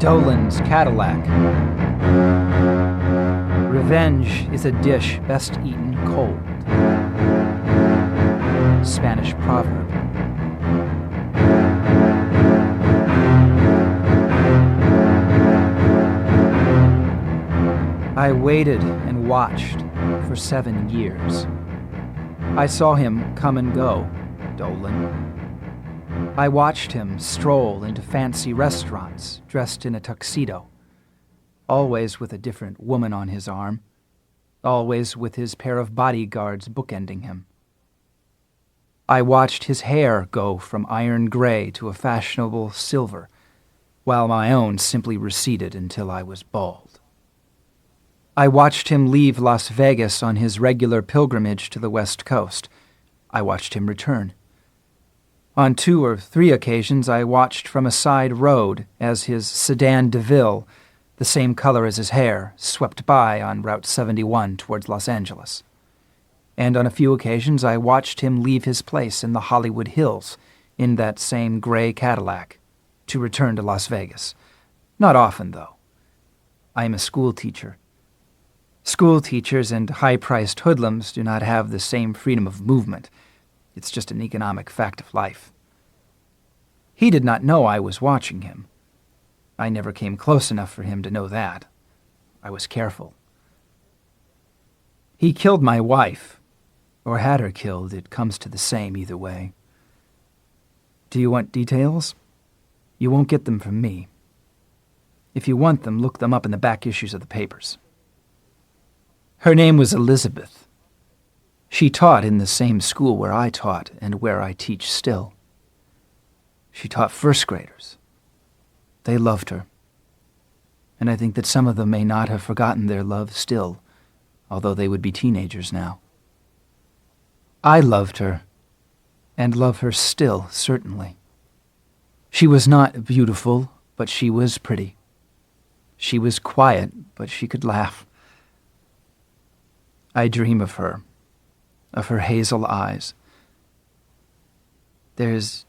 Dolan's Cadillac. Revenge is a dish best eaten cold. Spanish proverb. I waited and watched for 7 years. I saw him come and go, Dolan. I watched him stroll into fancy restaurants dressed in a tuxedo, always with a different woman on his arm, always with his pair of bodyguards bookending him. I watched his hair go from iron gray to a fashionable silver, while my own simply receded until I was bald. I watched him leave Las Vegas on his regular pilgrimage to the West Coast. I watched him return. On 2 or 3 occasions, I watched from a side road as his sedan DeVille, the same color as his hair, swept by on Route 71 towards Los Angeles. And on a few occasions, I watched him leave his place in the Hollywood Hills in that same gray Cadillac to return to Las Vegas. Not often, though. I am a school teacher. School teachers and high-priced hoodlums do not have the same freedom of movement. It's just an economic fact of life. He did not know I was watching him. I never came close enough for him to know that. I was careful. He killed my wife, or had her killed. It comes to the same either way. Do you want details? You won't get them from me. If you want them, look them up in the back issues of the papers. Her name was Elizabeth. She taught in the same school where I taught and where I teach still. She taught first graders. They loved her. And I think that some of them may not have forgotten their love still, although they would be teenagers now. I loved her, and love her still, certainly. She was not beautiful, but she was pretty. She was quiet, but she could laugh. I dream of her hazel eyes. There's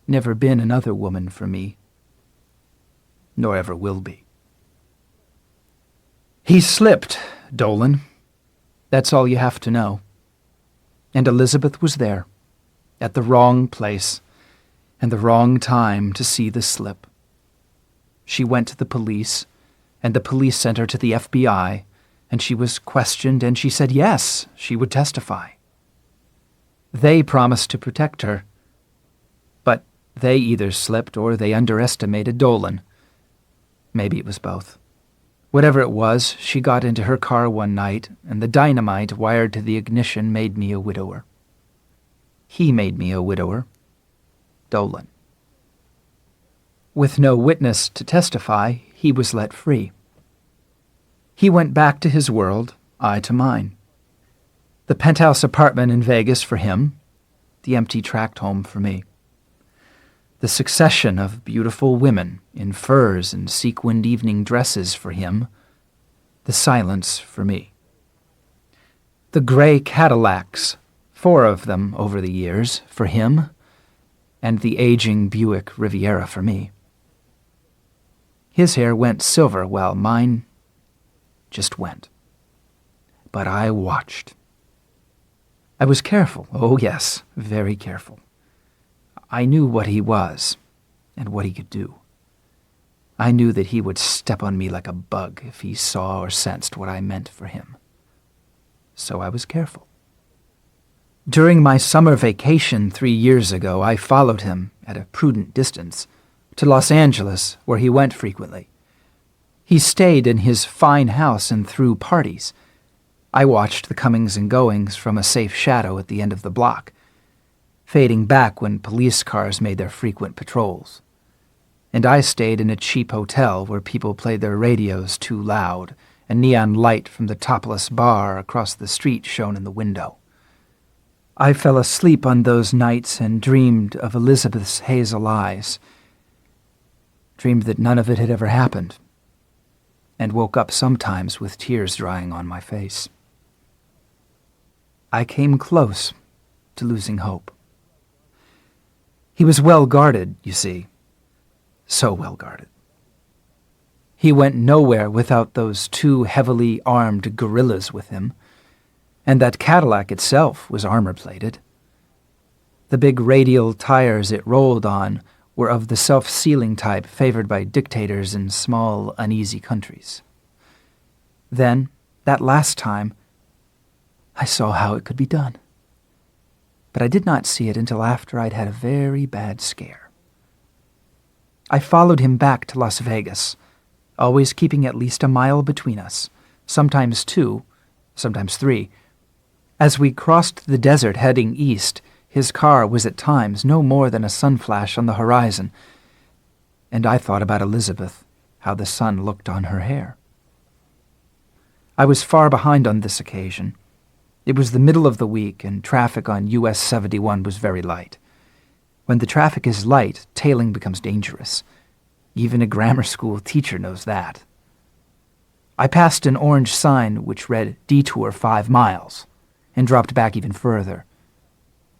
never been another woman for me, nor ever will be. He slipped, Dolan. That's all you have to know. And Elizabeth was there, at the wrong place, and the wrong time to see the slip. She went to the police, and the police sent her to the FBI, and she was questioned, and she said yes, she would testify. They promised to protect her, but they either slipped or they underestimated Dolan. Maybe it was both. Whatever it was, she got into her car one night, and the dynamite wired to the ignition made me a widower. He made me a widower, Dolan. With no witness to testify, he was let free. He went back to his world, I to mine. The penthouse apartment in Vegas for him, the empty tract home for me. The succession of beautiful women in furs and sequined evening dresses for him, the silence for me. The gray Cadillacs, 4 of them over the years, for him, and the aging Buick Riviera for me. His hair went silver while mine just went. But I watched. I was careful, oh yes, very careful. I knew what he was and what he could do. I knew that he would step on me like a bug if he saw or sensed what I meant for him. So I was careful. During my summer vacation 3 years ago, I followed him at a prudent distance to Los Angeles, where he went frequently. He stayed in his fine house and threw parties. I watched the comings and goings from a safe shadow at the end of the block, fading back when police cars made their frequent patrols. And I stayed in a cheap hotel where people played their radios too loud, and neon light from the topless bar across the street shone in the window. I fell asleep on those nights and dreamed of Elizabeth's hazel eyes, dreamed that none of it had ever happened, and woke up sometimes with tears drying on my face. I came close to losing hope. He was well guarded, you see, so well guarded. He went nowhere without those two heavily armed guerrillas with him, and that Cadillac itself was armor-plated. The big radial tires it rolled on were of the self-sealing type favored by dictators in small, uneasy countries. Then, that last time, I saw how it could be done. But I did not see it until after I'd had a very bad scare. I followed him back to Las Vegas, always keeping at least a mile between us, sometimes 2, sometimes 3. As we crossed the desert heading east, his car was at times no more than a sunflash on the horizon, and I thought about Elizabeth, how the sun looked on her hair. I was far behind on this occasion. It was the middle of the week, and traffic on US 71 was very light. When the traffic is light, tailing becomes dangerous. Even a grammar school teacher knows that. I passed an orange sign which read "Detour 5 miles," and dropped back even further.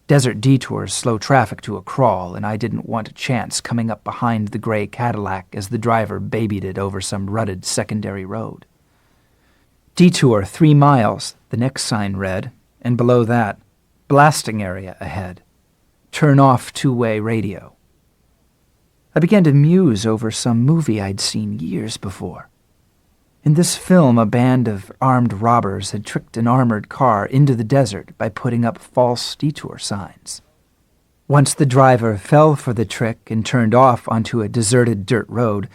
Desert detours slow traffic to a crawl, and I didn't want a chance coming up behind the gray Cadillac as the driver babied it over some rutted secondary road. "Detour 3 miles," the next sign read, and below that, "Blasting area ahead. Turn off two-way radio." I began to muse over some movie I'd seen years before. In this film, a band of armed robbers had tricked an armored car into the desert by putting up false detour signs. Once the driver fell for the trick and turned off onto a deserted dirt road,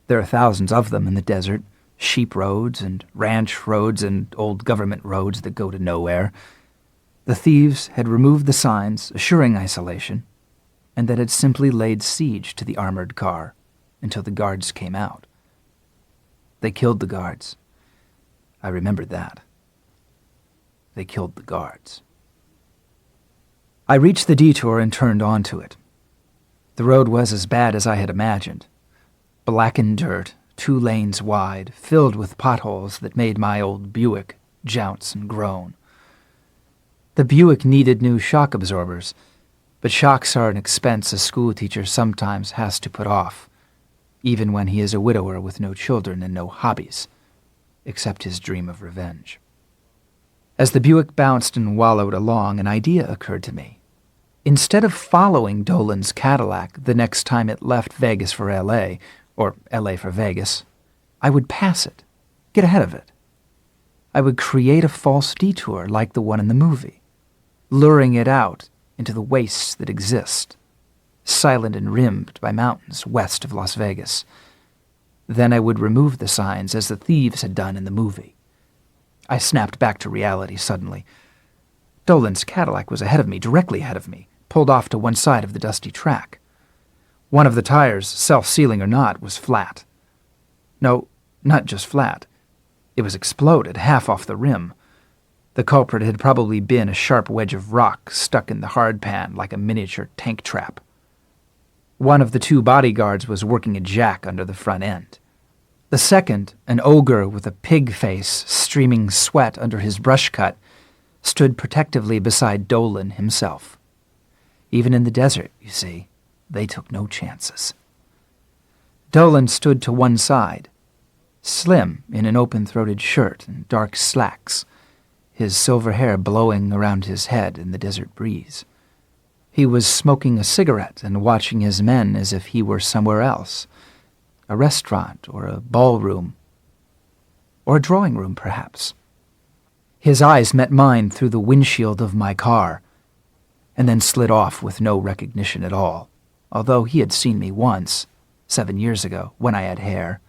there are thousands of them in the desert, sheep roads and ranch roads and old government roads that go to nowhere. The thieves had removed the signs, assuring isolation, and that had simply laid siege to the armored car until the guards came out. They killed the guards. I remembered that. They killed the guards. I reached the detour and turned onto it. The road was as bad as I had imagined. Blackened dirt, 2 lanes wide, filled with potholes that made my old Buick jounce and groan. The Buick needed new shock absorbers, but shocks are an expense a schoolteacher sometimes has to put off, even when he is a widower with no children and no hobbies, except his dream of revenge. As the Buick bounced and wallowed along, an idea occurred to me. Instead of following Dolan's Cadillac the next time it left Vegas for L.A., or L.A. for Vegas, I would pass it, get ahead of it. I would create a false detour like the one in the movie, luring it out into the wastes that exist, silent and rimmed by mountains west of Las Vegas. Then I would remove the signs as the thieves had done in the movie. I snapped back to reality suddenly. Dolan's Cadillac was ahead of me, directly ahead of me, pulled off to one side of the dusty track. One of the tires, self-sealing or not, was flat. No, not just flat. It was exploded, half off the rim. The culprit had probably been a sharp wedge of rock stuck in the hardpan like a miniature tank trap. One of the 2 bodyguards was working a jack under the front end. The second, an ogre with a pig face streaming sweat under his brush cut, stood protectively beside Dolan himself. Even in the desert, you see, they took no chances. Dolan stood to one side, slim in an open-throated shirt and dark slacks, his silver hair blowing around his head in the desert breeze. He was smoking a cigarette and watching his men as if he were somewhere else, a restaurant or a ballroom, or a drawing room, perhaps. His eyes met mine through the windshield of my car, and then slid off with no recognition at all, although he had seen me once, 7 years ago, when I had hair,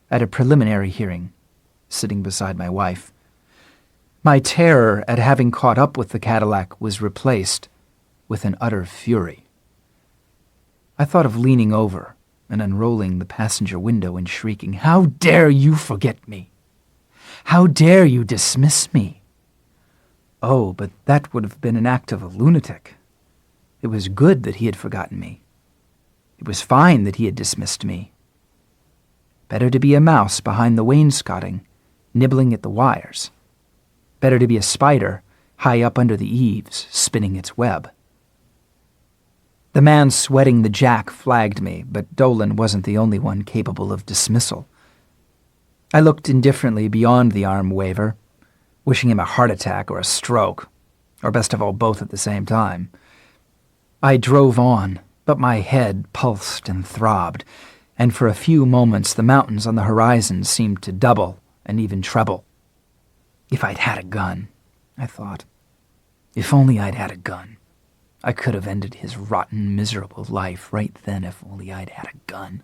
at a preliminary hearing, sitting beside my wife. My terror at having caught up with the Cadillac was replaced with an utter fury. I thought of leaning over and unrolling the passenger window and shrieking, "How dare you forget me? How dare you dismiss me?" Oh, but that would have been an act of a lunatic. It was good that he had forgotten me. It was fine that he had dismissed me. Better to be a mouse behind the wainscoting, nibbling at the wires. Better to be a spider high up under the eaves, spinning its web. The man sweating the jack flagged me, but Dolan wasn't the only one capable of dismissal. I looked indifferently beyond the arm waver, wishing him a heart attack or a stroke, or best of all, both at the same time. I drove on, but my head pulsed and throbbed, and for a few moments the mountains on the horizon seemed to double and even treble. If I'd had a gun, I thought. If only I'd had a gun. I could have ended his rotten, miserable life right then if only I'd had a gun.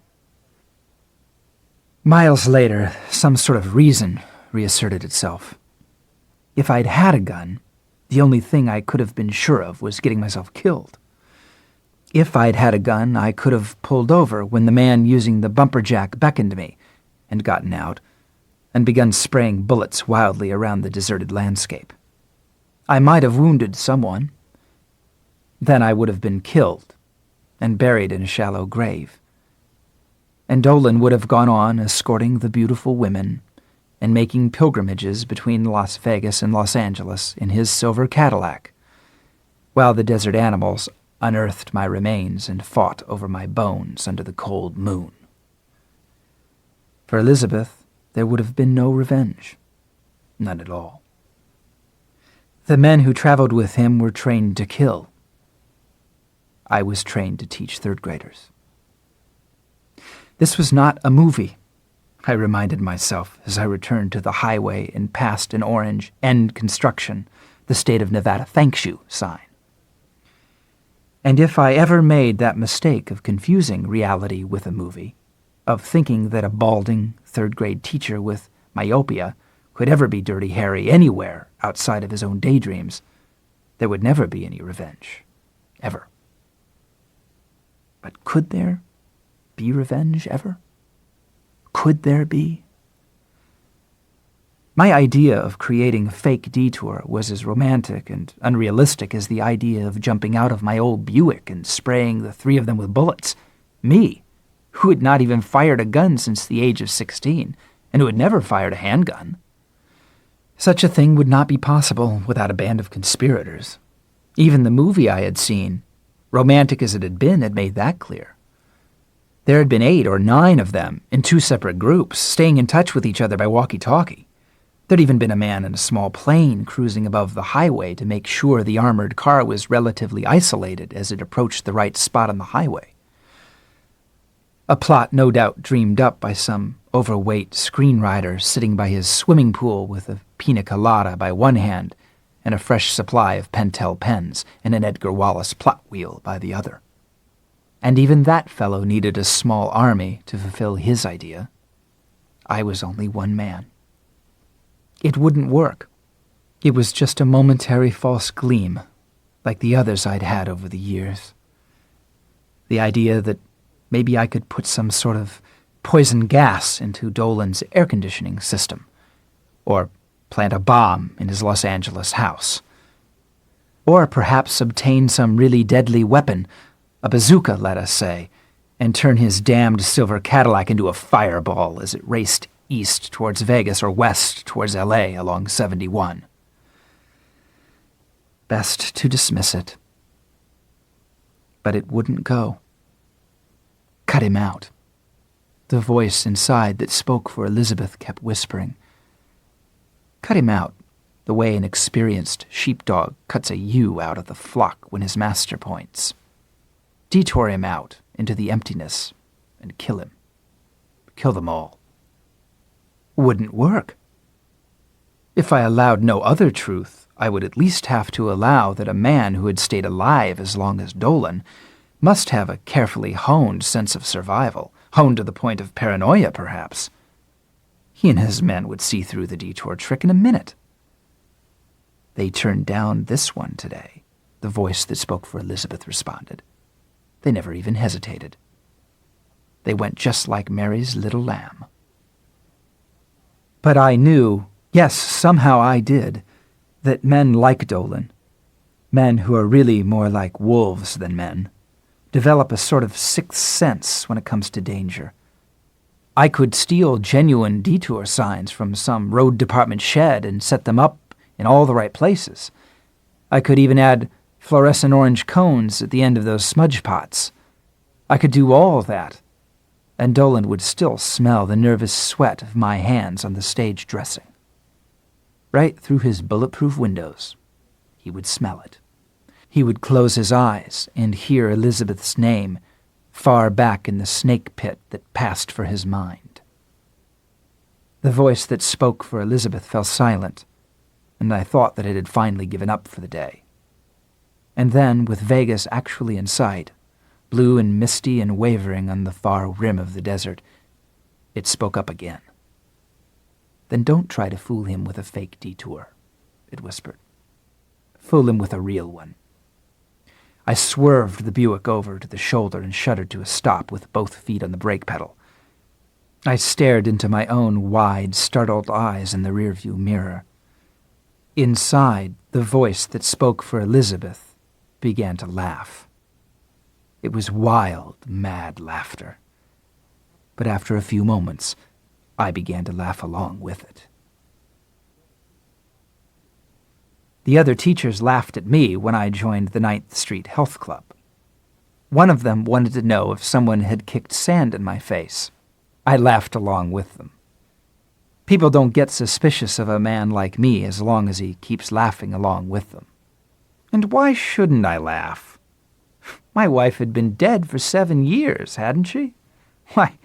Miles later, some sort of reason reasserted itself. If I'd had a gun, the only thing I could have been sure of was getting myself killed. If I'd had a gun, I could have pulled over when the man using the bumper jack beckoned me, and gotten out, and begun spraying bullets wildly around the deserted landscape. I might have wounded someone. Then I would have been killed and buried in a shallow grave. And Dolan would have gone on escorting the beautiful women and making pilgrimages between Las Vegas and Los Angeles in his silver Cadillac, while the desert animals unearthed my remains and fought over my bones under the cold moon. For Elizabeth, there would have been no revenge. None at all. The men who traveled with him were trained to kill. I was trained to teach third graders. This was not a movie, I reminded myself as I returned to the highway and passed an orange "End Construction, the State of Nevada Thanks You" sign. And if I ever made that mistake of confusing reality with a movie, of thinking that a balding third-grade teacher with myopia could ever be Dirty Harry anywhere outside of his own daydreams, there would never be any revenge. Ever. But could there be revenge ever? Could there be? My idea of creating a fake detour was as romantic and unrealistic as the idea of jumping out of my old Buick and spraying the three of them with bullets. Me, who had not even fired a gun since the age of 16, and who had never fired a handgun. Such a thing would not be possible without a band of conspirators. Even the movie I had seen, romantic as it had made that clear. There had been 8 or 9 of them in 2 separate groups, staying in touch with each other by walkie-talkie. There'd even been a man in a small plane cruising above the highway to make sure the armored car was relatively isolated as it approached the right spot on the highway. A plot no doubt dreamed up by some overweight screenwriter sitting by his swimming pool with a pina colada by one hand and a fresh supply of Pentel pens and an Edgar Wallace plot wheel by the other. And even that fellow needed a small army to fulfill his idea. I was only one man. It wouldn't work. It was just a momentary false gleam, like the others I'd had over the years. The idea that maybe I could put some sort of poison gas into Dolan's air conditioning system, or plant a bomb in his Los Angeles house, or perhaps obtain some really deadly weapon, a bazooka, let us say, and turn his damned silver Cadillac into a fireball as it raced east towards Vegas or west towards L.A. along 71. Best to dismiss it. But it wouldn't go. Cut him out. The voice inside that spoke for Elizabeth kept whispering. Cut him out, the way an experienced sheepdog cuts a ewe out of the flock when his master points. Detour him out into the emptiness and kill him. Kill them all. Wouldn't work. If I allowed no other truth, I would at least have to allow that a man who had stayed alive as long as Dolan must have a carefully honed sense of survival, honed to the point of paranoia, perhaps. He and his men would see through the detour trick in a minute. They turned down this one today, the voice that spoke for Elizabeth responded. They never even hesitated. They went just like Mary's little lamb. But I knew, yes, somehow I did, that men like Dolan, men who are really more like wolves than men, develop a sort of sixth sense when it comes to danger. I could steal genuine detour signs from some road department shed and set them up in all the right places. I could even add fluorescent orange cones at the end of those smudge pots. I could do all that. and Dolan would still smell the nervous sweat of my hands on the stage dressing. Right through his bulletproof windows, he would smell it. He would close his eyes and hear Elizabeth's name far back in the snake pit that passed for his mind. The voice that spoke for Elizabeth fell silent, and I thought that it had finally given up for the day. And then, with Vegas actually in sight, blue and misty and wavering on the far rim of the desert, it spoke up again. "Then don't try to fool him with a fake detour," it whispered. "Fool him with a real one." I swerved the Buick over to the shoulder and shuddered to a stop with both feet on the brake pedal. I stared into my own wide, startled eyes in the rearview mirror. Inside, the voice that spoke for Elizabeth began to laugh. It was wild, mad laughter. But after a few moments, I began to laugh along with it. The other teachers laughed at me when I joined the 9th Street Health Club. One of them wanted to know if someone had kicked sand in my face. I laughed along with them. People don't get suspicious of a man like me as long as he keeps laughing along with them. And why shouldn't I laugh? My wife had been dead for 7 years, hadn't she? Why,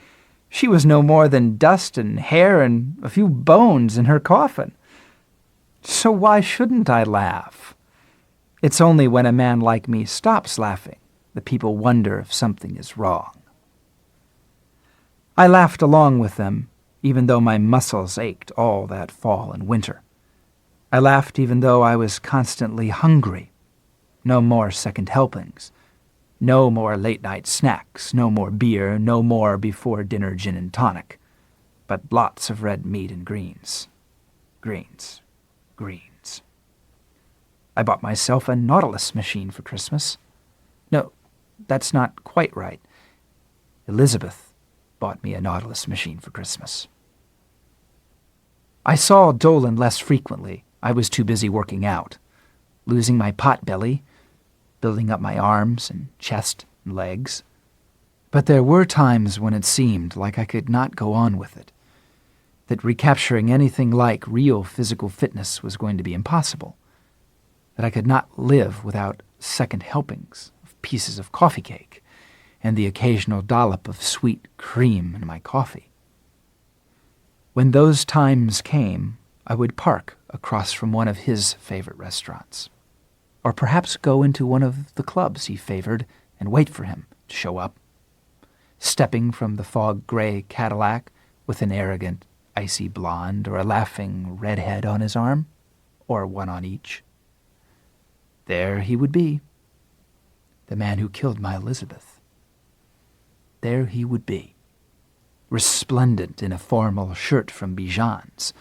she was no more than dust and hair and a few bones in her coffin. So why shouldn't I laugh? It's only when a man like me stops laughing that people wonder if something is wrong. I laughed along with them, even though my muscles ached all that fall and winter. I laughed even though I was constantly hungry. No more second helpings. No more late-night snacks, no more beer, no more before-dinner gin and tonic, but lots of red meat and greens. Greens. Greens. I bought myself a Nautilus machine for Christmas. No, that's not quite right. Elizabeth bought me a Nautilus machine for Christmas. I saw Dolan less frequently. I was too busy working out, losing my pot belly, building up my arms and chest and legs. But there were times when it seemed like I could not go on with it, that recapturing anything like real physical fitness was going to be impossible, that I could not live without second helpings of pieces of coffee cake and the occasional dollop of sweet cream in my coffee. When those times came, I would park across from one of his favorite restaurants, or perhaps go into one of the clubs he favored and wait for him to show up, stepping from the fog-gray Cadillac with an arrogant, icy blonde or a laughing redhead on his arm, or one on each. There he would be, the man who killed my Elizabeth. There he would be, resplendent in a formal shirt from Bijan's,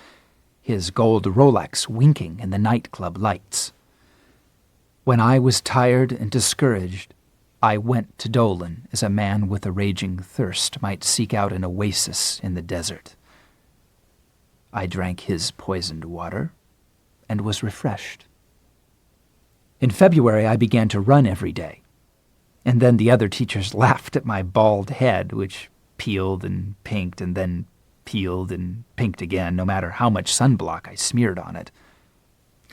his gold Rolex winking in the nightclub lights. When I was tired and discouraged, I went to Dolan as a man with a raging thirst might seek out an oasis in the desert. I drank his poisoned water and was refreshed. In February, I began to run every day, and then the other teachers laughed at my bald head, which peeled and pinked and then peeled and pinked again, no matter how much sunblock I smeared on it.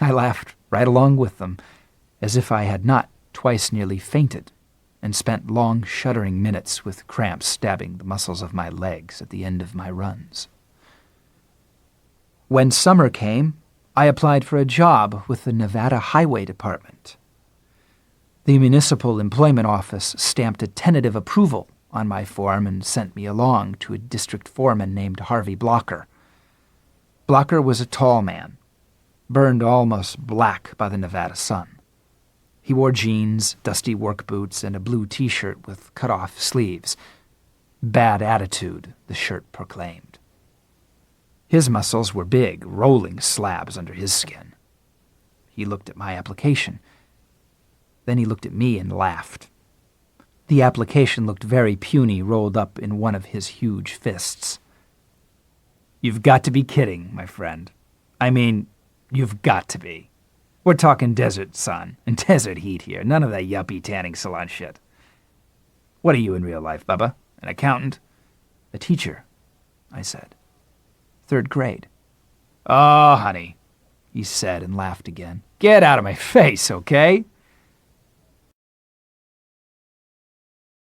I laughed right along with them, as if I had not twice nearly fainted, and spent long shuddering minutes with cramps stabbing the muscles of my legs at the end of my runs. When summer came, I applied for a job with the Nevada Highway Department. The Municipal Employment Office stamped a tentative approval on my form and sent me along to a district foreman named Harvey Blocker. Blocker was a tall man, burned almost black by the Nevada sun. He wore jeans, dusty work boots, and a blue T-shirt with cut-off sleeves. Bad attitude, the shirt proclaimed. His muscles were big, rolling slabs under his skin. He looked at my application. Then he looked at me and laughed. The application looked very puny, rolled up in one of his huge fists. "You've got to be kidding, my friend. I mean, you've got to be. We're talking desert sun and desert heat here, none of that yuppie tanning salon shit. What are you in real life, Bubba? An accountant? A teacher, I said. 3rd grade. Oh, honey, he said and laughed again. Get out of my face, okay?